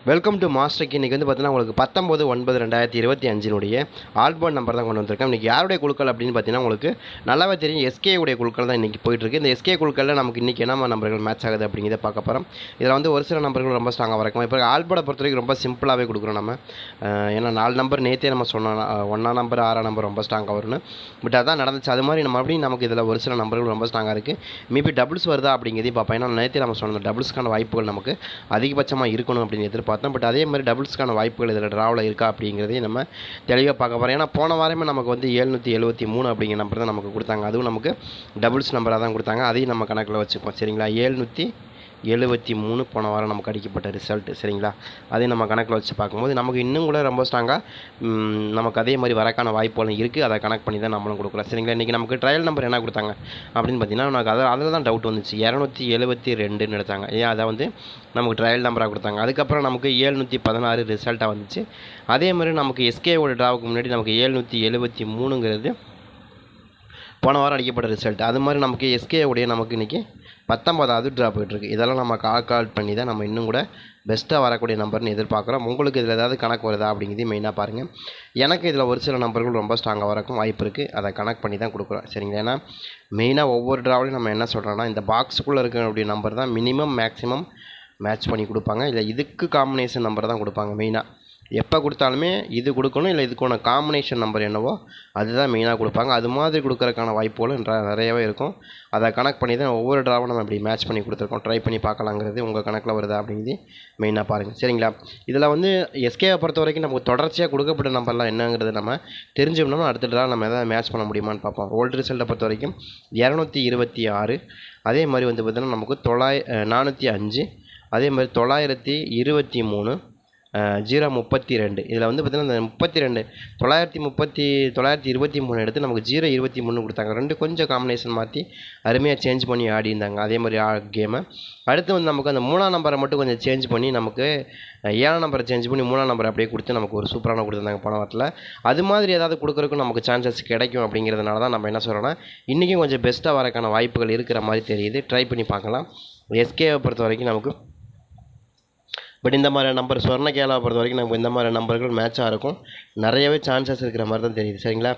Welcome to master. இன்றைக்கி வந்து பார்த்தீங்கன்னா உங்களுக்கு 19/9/2025 ஆல்போர்ட் நம்பர் தான் கொண்டு வந்திருக்கேன். இன்றைக்கி யாருடைய குழுக்கள் அப்படின்னு பார்த்தீங்கன்னா உங்களுக்கு நல்லாவே தெரியும், எஸ்கே உடைய குழுக்கள் தான் இன்றைக்கி போயிட்டுருக்கு. இந்த எஸ்கே குழுக்களில் நமக்கு இன்றைக்கி என்ன நம்பர்கள் மேட்ச் ஆகுது அப்படிங்கிறத பார்க்க போகிறோம். இதில் வந்து ஒரு சில நம்பர்கள் ரொம்ப ஸ்ட்ராங்காக இருக்கும். இப்போ ஆல்போர்டை பொறுத்த வரைக்கும் ரொம்ப சிம்பிளாகவே கொடுக்குறோம் நம்ம. ஏன்னா 4 நம்பர் நேற்றே நம்ம சொன்னோம், 1ஆம் நம்பர் 6ஆம் நம்பர் ரொம்ப ஸ்ட்ராங்காக வரும்னு. பட் அதான் நடந்துச்சு. அது மாதிரி நம்ம அப்படி நமக்கு இதில் ஒரு சில நம்பர்கள் ரொம்ப ஸ்ட்ராங்காக இருக்குது. மேபி டபுள்ஸ் வருதா அப்படிங்கிறதையும் பார்ப்போம். ஏன்னா நேற்றே நம்ம சொன்ன டபுள்ஸ்க்கான வாய்ப்புகள் நமக்கு அதிகபட்சமாக இருக்கணும் அப்படின்னு எதிர்பார்த்தோம். பட் அதே மாதிரி டபுள்ஸ்க்கான வாய்ப்புகள் இதில் ட்ராவில் இருக்கா அப்படிங்கிறதையும் நம்ம தெளிவாக பார்க்க போகிறோம். ஏன்னா போன வாரமே நமக்கு வந்து 773 அப்படிங்கிற நம்பர் தான் நமக்கு கொடுத்தாங்க. அதுவும் நமக்கு டபுள்ஸ் நம்பராக தான் கொடுத்தாங்க. அதையும் நம்ம கணக்கில் வச்சுப்போம். சரிங்களா, 773 போன வாரம் நமக்கு அடிக்கப்பட்ட ரிசல்ட். சரிங்களா, அதையும் நம்ம கணக்கில் வச்சு பார்க்கும்போது நமக்கு இன்னும் கூட ரொம்ப ஸ்ட்ராங்காக நமக்கு அதே மாதிரி வரக்கான வாய்ப்புகளும் இருக்குது. அதை கனெக்ட் பண்ணி தான் நம்மளும் கொடுக்குறோம். சரிங்களா, இன்றைக்கி நமக்கு ட்ரையல் நம்பர் என்ன கொடுத்தாங்க அப்படின்னு பார்த்தீங்கன்னா எனக்கு அதில் தான் டவுட் வந்துச்சு. 272 எடுத்தாங்க. ஏன் அதை வந்து நமக்கு ட்ரையல் நம்பராக கொடுத்தாங்க. அதுக்கப்புறம் நமக்கு 716 ரிசல்ட்டாக வந்துச்சு. அதே மாதிரி நமக்கு எஸ்கேவோட ட்ராவுக்கு முன்னாடி நமக்கு 773ங்கிறது போன வாரம் அடிக்கப்பட்ட ரிசல்ட். அது மாதிரி நமக்கு எஸ்கேவுடைய நமக்கு இன்றைக்கி 19வது ட்ரா போயிட்டுருக்கு. இதெல்லாம் நம்ம கால்குலேட் பண்ணி தான் நம்ம இன்னும் கூட பெஸ்ட்டாக வரக்கூடிய நம்பர்னு எதிர்பார்க்குறோம். உங்களுக்கு இதில் ஏதாவது கணக்கு வருதா அப்படிங்கிறது மெயினாக பாருங்கள். எனக்கு இதில் ஒரு சில நம்பர்கள் ரொம்ப ஸ்ட்ராங்காக வரக்கும் வாய்ப்பு இருக்குது. அதை கனெக்ட் பண்ணி தான் கொடுக்குறோம். சரிங்களா, ஏன்னா மெயினாக ஒவ்வொரு ட்ராவிலையும் நம்ம என்ன சொல்கிறோன்னா, இந்த பாக்ஸுக்குள்ளே இருக்கக்கூடிய நம்பர் தான் மினிமம் மேக்ஸிமம் மேட்ச் பண்ணி கொடுப்பாங்க. இல்லை இதுக்கு காம்பினேஷன் நம்பர் தான் கொடுப்பாங்க. மெயினாக எப்போ கொடுத்தாலுமே இது கொடுக்கணும், இல்லை இதுக்கான காம்பினேஷன் நம்பர் என்னவோ அதுதான் மெயினாக கொடுப்பாங்க. அது மாதிரி கொடுக்குறதுக்கான வாய்ப்புகளும் நிறையவே இருக்கும். அதை கனெக்ட் பண்ணி தான் ஒவ்வொரு ட்ராவும் நம்ம இப்படி மேட்ச் பண்ணி கொடுத்துருக்கோம். ட்ரை பண்ணி பார்க்கலாங்கிறது உங்கள் கணக்கில் வருதா அப்படிங்கிறது மெயினாக பாருங்கள். சரிங்களா, இதில் வந்து எஸ்கேவை பொறுத்த வரைக்கும் நமக்கு தொடர்ச்சியாக கொடுக்கப்பட்ட நம்பர்லாம் என்னங்கிறது நம்ம தெரிஞ்சுக்கணும்னா அடுத்த ட்ரா நம்ம எதாவது மேட்ச் பண்ண முடியுமான்னு பார்ப்போம். ஓல்டு ரிசல்ட்டை பொறுத்த வரைக்கும் 226, அதே மாதிரி வந்து பார்த்திங்கன்னா நமக்கு 405, அதே மாதிரி 923, 032. இதில் வந்து பார்த்திங்கன்னா இந்த 32 923 எடுத்து நமக்கு 023 கொடுத்தாங்க. ரெண்டு கொஞ்சம் காம்பினேஷன் மாற்றி அருமையாக சேஞ்ச் பண்ணி ஆடி இருந்தாங்க. அதே மாதிரி கேமை அடுத்து வந்து நமக்கு அந்த 3ஆம் நம்பரை மட்டும் கொஞ்சம் சேஞ்ச் பண்ணி நமக்கு 7ஆம் நம்பரை சேஞ்ச் பண்ணி 3ஆம் நம்பரை அப்படியே கொடுத்து நமக்கு ஒரு சூப்பரான கொடுத்துருந்தாங்க போன வாரத்தில். அது மாதிரி ஏதாவது கொடுக்குறதுக்கும் நமக்கு சான்சஸ் கிடைக்கும். அப்படிங்கிறதுனால தான் நம்ம என்ன சொல்கிறோன்னா இன்றைக்கும் கொஞ்சம் பெஸ்ட்டாக வரக்கான வாய்ப்புகள் இருக்கிற மாதிரி தெரியுது. ட்ரை பண்ணி பார்க்கலாம். எஸ்கேவை பொறுத்த வரைக்கும் நமக்கு பட் இந்த மாதிரி நம்பர் சொர்ணகேலாவை பொறுத்த வரைக்கும் நமக்கு இந்த மாதிரி நம்பர்கள் மேட்சாக இருக்கும். நிறையவே சான்சஸ் இருக்கிற மாதிரி தான் தெரியுது. சரிங்களா,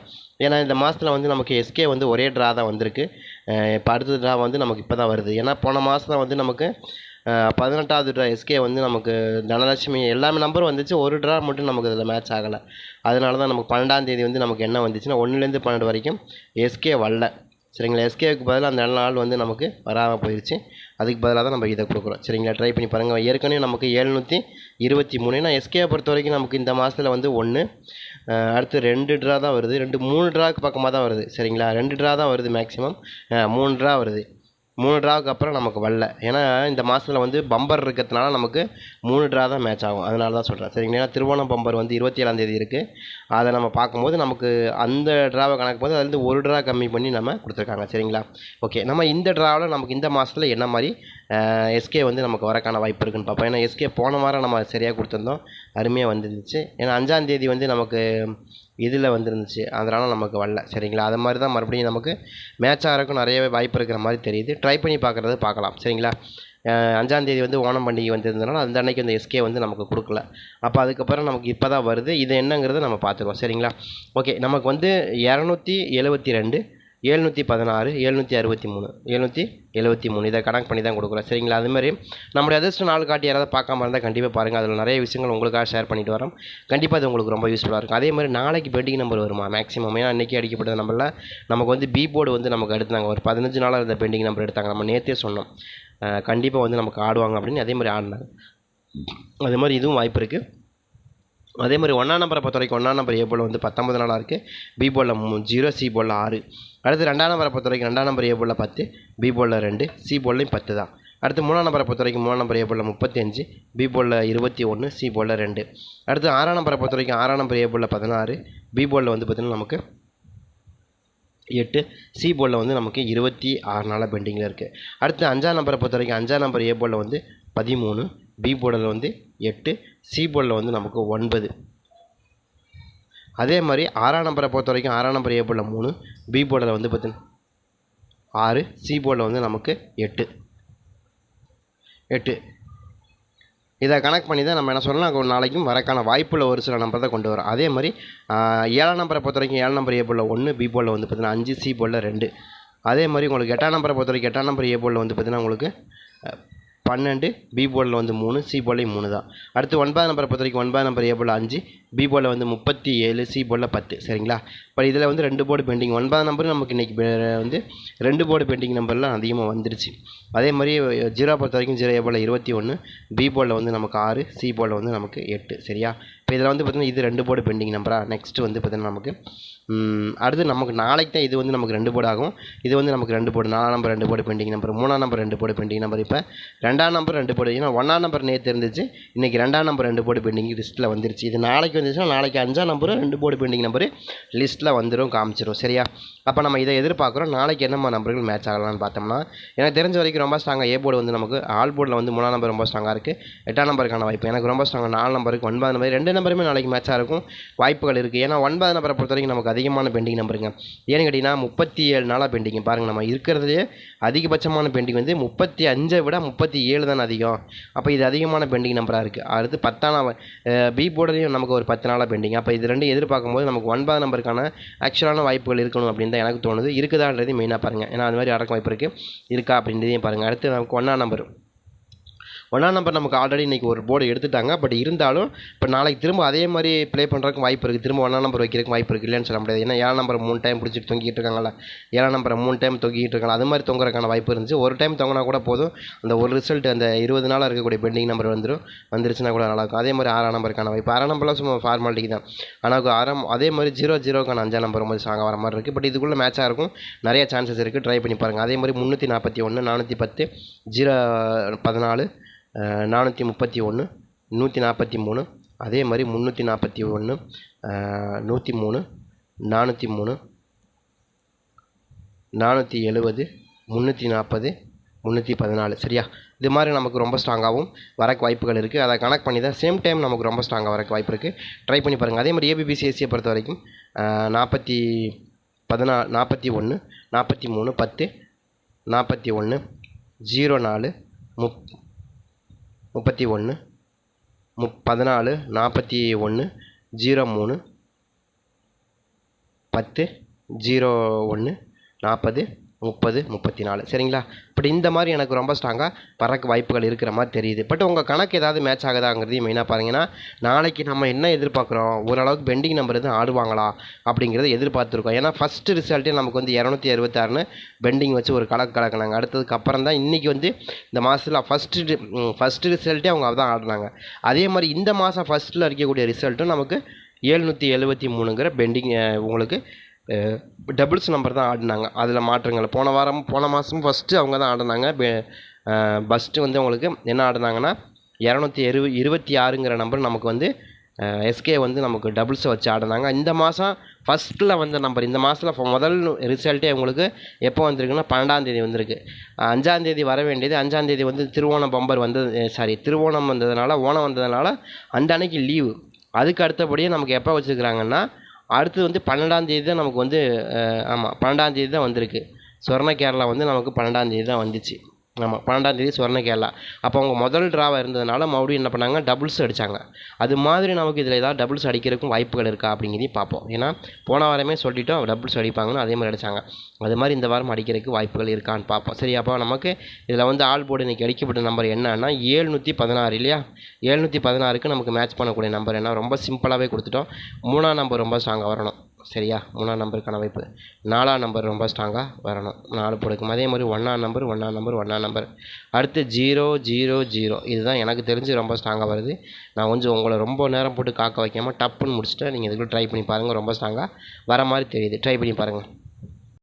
ஏன்னா இந்த மாதத்தில் வந்து நமக்கு எஸ்கே வந்து ஒரே ட்ரா தான் வந்திருக்கு. இப்போ அடுத்த ட்ரா வந்து நமக்கு இப்போ தான் வருது. ஏன்னா போன மாதம் வந்து நமக்கு 18வது ட்ரா எஸ்கே வந்து நமக்கு தனலட்சுமி எல்லாமே நம்பரும் வந்துச்சு. ஒரு ட்ரா மட்டும் நமக்கு இதில் மேட்ச் ஆகலை. அதனால தான் நமக்கு 12ஆம் தேதி வந்து நமக்கு என்ன வந்துச்சுன்னா 1லேருந்து 12 வரைக்கும் எஸ்கே வரல. சரிங்களா, எஸ்கேவுக்கு பதிலாக அந்த 4 நாள் வந்து நமக்கு வராமல் போயிடுச்சு. அதுக்கு பதிலாக தான் நம்ம இதை கொடுக்குறோம். சரிங்களா, ட்ரை பண்ணி பாருங்கள். ஏற்கனவே நமக்கு 723. ஏன்னா எஸ்கேவை பொறுத்த வரைக்கும் நமக்கு இந்த மாதத்தில் வந்து 1, அடுத்து 2 ட்ரா தான் வருது. 3 ட்ராவுக்கு பக்கமாக தான் வருது. சரிங்களா, 2 ட்ரா தான் வருது மேக்ஸிமம். 3 ட்ரா வருது. 3 ட்ராவுக்கு அப்புறம் நமக்கு வரல. ஏன்னா இந்த மாதத்தில் வந்து பம்பர் இருக்கிறதுனால நமக்கு 3 ட்ரா தான் மேட்ச் ஆகும். அதனால தான் சொல்கிறேன். சரிங்களா, ஏன்னா திருவோணம் பம்பர் வந்து 27ஆம் தேதி இருக்குது. அதை நம்ம பார்க்கும்போது நமக்கு அந்த ட்ராவை கணக்கு போது அதுலேருந்து ஒரு ட்ரா கம்மி பண்ணி நம்ம கொடுத்துருக்காங்க. சரிங்களா, ஓகே. நம்ம இந்த ட்ராவில் நமக்கு இந்த மாதத்தில் என்ன மாதிரி எஸ்கே வந்து நமக்கு வரக்கான வாய்ப்பு இருக்குன்னு பார்ப்போம். ஏன்னா எஸ்கே போன வாரம் நம்ம சரியாக கொடுத்துருந்தோம், அருமையாக வந்துருந்துச்சு. ஏன்னா 5ஆம் தேதி வந்து நமக்கு இதில் வந்துருந்துச்சு, அதனால் நமக்கு வரல. சரிங்களா, அது மாதிரி தான் மறுபடியும் நமக்கு மேட்ச் ஆகிறதுக்கும் நிறையவே வாய்ப்பு இருக்கிற மாதிரி தெரியுது. ட்ரை பண்ணி பார்க்கலாம். சரிங்களா, 5ஆம் தேதி வந்து ஓணம் பண்டிகை வந்திருந்தனால அந்த அன்னைக்கு அந்த எஸ்கே வந்து நமக்கு கொடுக்கல. அப்போ அதுக்கப்புறம் நமக்கு இப்போ தான் வருது. இது என்னங்கிறத நம்ம பார்த்துருவோம். சரிங்களா, ஓகே. நமக்கு வந்து 272, 716, 763, 773 இதை கனெக்ட் பண்ணி தான் கொடுக்குறோம். சரிங்களா, அதுமாதிரி நம்மளுடைய அதிர்ஷ்ட நாள் காட்டி யாராவது பார்க்காம இருந்தால் கண்டிப்பாக பாருங்கள். அதில் நிறைய விஷயங்கள் உங்களுக்காக ஷேர் பண்ணிட்டு வரோம். கண்டிப்பாக அது உங்களுக்கு ரொம்ப யூஸ்ஃபுல்லாக இருக்கும். அதே மாதிரி நாளைக்கு பெண்டிங் நம்பர் வருமா மேக்ஸிமம். ஏன்னா அன்றைக்கி அடிக்கப்பட்ட நம்பரில் நமக்கு வந்து பி போர்டு வந்து நமக்கு எடுத்தாங்க. ஒரு 15 நாளாக இருந்த பெண்டிங் நம்பர் எடுத்தாங்க. நம்ம நேற்றே சொன்னோம் கண்டிப்பாக வந்து நமக்கு ஆடுவாங்க அப்படின்னு. அதே மாதிரி ஆடினாங்க. அதே மாதிரி இதுவும் வாய்ப்பு இருக்குது. அதே மாதிரி 1ஆம் நம்பரை பொறுத்த வரைக்கும் 1ஆம் நம்பர் ஏ போல் வந்து 19 நாளாக இருக்குது. பி போலில் 0, சி போலில் 6. அடுத்து 2ஆம் நம்பரை பொறுத்த வரைக்கும் 2ஆம் நம்பர் ஏ போலில் 10, பி போலில் 2, சி போல்லையும் 10 தான். அடுத்து 3ஆம் நம்பரை பொறுத்த வரைக்கும் 3ஆம் நம்பர் ஏ போலில் 35, பி போலில் 21, சி போலில் 2. அடுத்து 6ஆம் நம்பரை பொறுத்த வரைக்கும் 6ஆம் நம்பர் ஏ போலில் 16, பி போலில் வந்து பார்த்திங்கன்னா நமக்கு 8, சி போலில் வந்து நமக்கு 26 நாளாக பெண்டிங்கில் இருக்குது. அடுத்து 5ஆம் நம்பரை பொறுத்த வரைக்கும் 5ஆம் நம்பர் ஏ போலில் வந்து 13, பி போர்டில் வந்து 8, சி போர்டில் வந்து நமக்கு 9. அதே மாதிரி 6ஆம் நம்பரை பொறுத்த வரைக்கும் 6ஆம் நம்பர் ஏ போர்டில் 3, பி போர்டில் வந்து பார்த்தீங்கன்னா 6, சி போர்டில் வந்து நமக்கு 8. இதை கனெக்ட் பண்ணி தான் நம்ம என்ன சொல்லலாம், நாளைக்கும் வரக்கான வாய்ப்புள்ள ஒரு சில நம்பர் தான் கொண்டு வரோம். அதே மாதிரி 7ஆம் நம்பரை பொறுத்த வரைக்கும் 7 நம்பர் ஏ போர்டில் 1, பி போர்டில் வந்து பார்த்தீங்கன்னா 5, சி போர்டில் 2. அதே மாதிரி உங்களுக்கு 8ஆம் நம்பரை பொறுத்த வரைக்கும் 8ஆம் நம்பர் ஏ போர்டில் வந்து பார்த்தீங்கன்னா உங்களுக்கு 12, பி போர்டில் வந்து 3, சி போர்டில் 3 தான். அடுத்து 9ஆம் நம்பரை பொறுத்த வரைக்கும் 9ஆம் நம்பர் ஏ போர்டில் 5, பி போர்டில் வந்து 37, சி போர்டில் 10. சரிங்களா? இப்போ இதில் வந்து 2 போர்டு பெண்டிங். 9ஆம் நம்பர் நமக்கு இன்றைக்கி வந்து 2 போர்டு பெண்டிங் நம்பர்லாம் அதிகமாக வந்துருச்சு. அதே மாதிரி 0 பொறுத்த வரைக்கும் 0 ஏ போர்டில் 21, பி போர்டில் வந்து நமக்கு 6, சி போர்டில் வந்து நமக்கு 8. சரியா? இப்போ இதில் வந்து பார்த்திங்கன்னா இது 2 போர்டு பெண்டிங் நம்பராக. நெக்ஸ்ட்டு வந்து பார்த்திங்கன்னா நமக்கு அடுத்து நமக்கு நாளைக்கு தான் இது வந்து நமக்கு 2 போர்டு ஆகும். இது வந்து நமக்கு 2 போர்டு. 4ஆம் நம்பர் 2 போர்டு பெண்டிங் நம்பர், 3ஆம் நம்பர் 2 போர்டு பெண்டிங் நம்பர். இப்போ 2ஆம் நம்பர் 2 போர்டு. ஏன்னா 1ஆம் நம்பர் நேற்று இருந்துச்சு, இன்றைக்கி 2ஆம் நம்பர் 2 போர்டு பெண்டிங் லிஸ்ட்டில் வந்துருச்சு. இது நாளைக்கு வந்துச்சுன்னா நாளைக்கு 5ஆம் நம்பரும் 2 போர்டு பெண்டிங் நம்பரு லிஸ்ட்டில் வந்துடும், காமிச்சிடும். சரியா? அப்போ நம்ம இதை எதிர்பார்க்குறோம். நாளைக்கு என்னம்மா நம்பர்கள் மேட்ச் ஆகலாம்னு பார்த்தோம்னா, எனக்கு தெரிஞ்ச வரைக்கும் ரொம்ப ஸ்ட்ராங்காக ஏ போர்டு வந்து நமக்கு ஆல் போர்டில் வந்து 3ஆம் நம்பர் ரொம்ப ஸ்ட்ராங்காக இருக்குது. 8ஆம் நம்பருக்கான வாய்ப்பு எனக்கு ரொம்ப ஸ்ட்ராங்காக 4 நம்பருக்கு 9ஆம் நம்பர் 2 நம்பருமே நாளைக்கு மேட்சாக இருக்கும் வாய்ப்புகள் இருக்குது. ஏன்னா 9ஆம் நம்பரை பொறுத்த வரைக்கும் நமக்கு அதிகமான பெண்டிங் நம்பருங்க. ஏன்னு கேட்டிங்கன்னா 37 நாளாக பெண்டிங். பாருங்கள், நம்ம இருக்கிறதுலேயே அதிகபட்சமான பெண்டிங் வந்து 35 விட 37 தான் அதிகம். அப்போ இது அதிகமான பெண்டிங் நம்பராக இருக்குது. அடுத்து 10ஆம் பி போர்டுலேயும் நமக்கு ஒரு 10 நாளாக பெண்டிங். அப்போ இது ரெண்டும் எதிர்பார்க்கும்போது நமக்கு 9ஆம் நம்பருக்கான ஆக்சுவலான வாய்ப்புகள் இருக்கணும் அப்படின்னு தான் எனக்கு தோணுது. இருக்குதான்றது மெயினாக பாருங்கள். ஏன்னா அது மாதிரி அடக்க வாய்ப்பு இருக்குது, இருக்கா அப்படின்றதையும் பாருங்கள். அடுத்து நமக்கு 1ஆம் நம்பர் 1ஆம் நம்பர் நமக்கு ஆல்ரெடி இன்றைக்கி ஒரு போர்டு எடுத்துட்டாங்க. பட் இருந்தாலும் இப்போ நாளைக்கு திரும்ப அதே மாதிரி ப்ளே பண்ணுறதுக்கு வாய்ப்பு இருக்குது. திரும்ப 1ஆம் நம்பர் வைக்கிறதுக்கு வாய்ப்பு இருக்குது, இல்லைன்னு சொல்ல முடியாது. ஏன்னா 7ஆம் நம்பர் 3 டைம் பிடிச்சிட்டு தொங்கிட்டு இருக்காங்களா, 7ஆம் நம்பரை 3 டைம் தொங்கிட்டு இருக்காங்க. அது மாதிரி தொங்குறதுக்கான வாய்ப்பு இருந்துச்சு. ஒரு டைம் தொங்கினா கூட போதும், அந்த ஒரு ரிசல்ட் அந்த 20 நாளாக இருக்கக்கூடிய பெண்டிங் நம்பர் வந்துருச்சுன்னா கூட நல்லாயிருக்கும். அதே மாதிரி 6ஆம் நம்பருக்கான வாய்ப்பு. 6ஆம் நம்பர்லாம் சும்மா ஃபார்மாலிட்டிக்கு தான். ஆனால் அதே மாதிரி 0-0க்கான 5ஆம் நம்பர் ரொம்ப ஸ்ட்ராங்காக வர மாதிரி இருக்குது. பட் இதுக்குள்ளே மேட்சாக இருக்கும், நிறைய சான்சஸ் இருக்குது. ட்ரை பண்ணி பாருங்கள். அதே மாதிரி 341, 410, 014, 431, 143. அதே மாதிரி 341, 103, 403, 470, 340, 314. சரியா? இது மாதிரி நமக்கு ரொம்ப ஸ்ட்ராங்காகவும் வரக்கு வாய்ப்புகள் இருக்குது. அதை கனெக்ட் பண்ணி தான் சேம் டைம் நமக்கு ரொம்ப ஸ்ட்ராங்காக வரக்கு வாய்ப்பு இருக்குது. ட்ரை பண்ணி பாருங்கள். அதே மாதிரி ஏபிபிசிஎஸ்சியை பொறுத்த வரைக்கும் 41, 43, 10, 41, 04, 31, 14, 41, 03, 10, 01, 40, 30, 34. சரிங்களா? பட் இந்த மாதிரி எனக்கு ரொம்ப ஸ்ட்ராங்காக வரக்கு வாய்ப்புகள் இருக்கிற மாதிரி தெரியுது. பட் உங்கள் கணக்கு ஏதாவது மேட்ச் ஆகுதாங்கிறதையும் மெயினாக பாருங்கன்னா, நாளைக்கு நம்ம என்ன எதிர்பார்க்குறோம், ஓரளவுக்கு பெண்டிங் நம்பர் எதுவும் ஆடுவாங்களா அப்படிங்கிறத எதிர்பார்த்துருக்கோம். ஏன்னா ஃபஸ்ட்டு ரிசல்ட்டே நமக்கு வந்து 266ன்னு பெண்டிங் வச்சு ஒரு கலக்கினாங்க. அடுத்ததுக்கு அப்புறம் தான் இன்றைக்கி வந்து இந்த மாதத்தில் ஃபஸ்ட்டு ரிசல்ட்டே அவங்க தான் ஆடினாங்க. அதே மாதிரி இந்த மாதம் ஃபஸ்ட்டில் இருக்கக்கூடிய ரிசல்ட்டும் நமக்கு 773ங்கிற பெண்டிங் உங்களுக்கு டபுள்ஸ் நம்பர் தான் ஆடினாங்க. அதில் மாற்றங்கள் போன மாதமும் ஃபஸ்ட்டு அவங்க தான் ஆடினாங்க. ஃபஸ்ட்டு வந்து அவங்களுக்கு என்ன ஆடினாங்கன்னா 226ங்கிற நம்பர் நமக்கு வந்து எஸ்கே வந்து நமக்கு டபுள்ஸை வச்சு ஆடினாங்க. இந்த மாதம் ஃபஸ்ட்டில் வந்த நம்பர், இந்த மாதத்தில் முதல் ரிசல்ட்டே உங்களுக்கு எப்போ வந்திருக்குன்னா 12ஆம் தேதி வந்திருக்கு. 5ஆம் தேதி வர வேண்டியது 5ஆம் தேதி வந்து திருவோணம் பம்பர் திருவோணம் வந்ததுனால, ஓணம் வந்ததுனால அந்த அன்னைக்கு லீவு. அதுக்கு அடுத்தபடியே நமக்கு எப்போ வச்சுருக்குறாங்கன்னா, அடுத்து வந்து 12ஆம் தேதி தான் நமக்கு வந்து 12ஆம் தேதி தான் வந்திருக்கு. சொர்ண கேரளா வந்து நமக்கு 12ஆம் தேதி தான் வந்துச்சு. 12ஆம் தேதி சொர்ண கேரளா. அப்போ அவங்க முதல் ட்ராவாக இருந்ததுனால மறுபடியும் என்ன பண்ணாங்க, டபுள்ஸ் அடித்தாங்க. அது மாதிரி நமக்கு இதில் ஏதாவது டபுள்ஸ் அடிக்கிறதுக்கும் வாய்ப்புகள் இருக்கா அப்படிங்கிறதையும் பார்ப்போம். ஏன்னா போன வாரமே சொல்லிட்டோம் டபுள்ஸ் அடிப்பாங்கன்னு, அதே மாதிரி அடித்தாங்க. அது மாதிரி இந்த வாரம் அடிக்கிறதுக்கு வாய்ப்புகள் இருக்கான்னு பார்ப்போம். சரி, அப்போ நமக்கு இதில் வந்து ஆல் போர்டு இன்றைக்கி அடிக்கப்பட்ட நம்பர் என்னன்னா 716 இல்லையா? 716க்கு நமக்கு மேட்ச் பண்ணக்கூடிய நம்பர் என்ன, ரொம்ப சிம்பிளாகவே கொடுத்துட்டோம். 3ஆம் நம்பர் ரொம்ப ஸ்ட்ராங்காக வரணும். சரியா? 3ஆம் நம்பருக்கான வாய்ப்பு. 4ஆம் நம்பர் ரொம்ப ஸ்ட்ராங்காக வரணும், 4 போடுக்கும். அதே மாதிரி 1ஆம் நம்பர். அடுத்து 000. இதுதான் எனக்கு தெரிஞ்சு ரொம்ப ஸ்ட்ராங்காக வருது. நான் கொஞ்சம் உங்களை ரொம்ப நேரம் போட்டு காக்க வைக்காமல் டப்புன்னு முடிச்சுட்டு நீங்கள் இதுக்குள்ளே ட்ரை பண்ணி பாருங்கள். ரொம்ப ஸ்ட்ராங்காக வர மாதிரி தெரியுது. ட்ரை பண்ணி பாருங்கள்.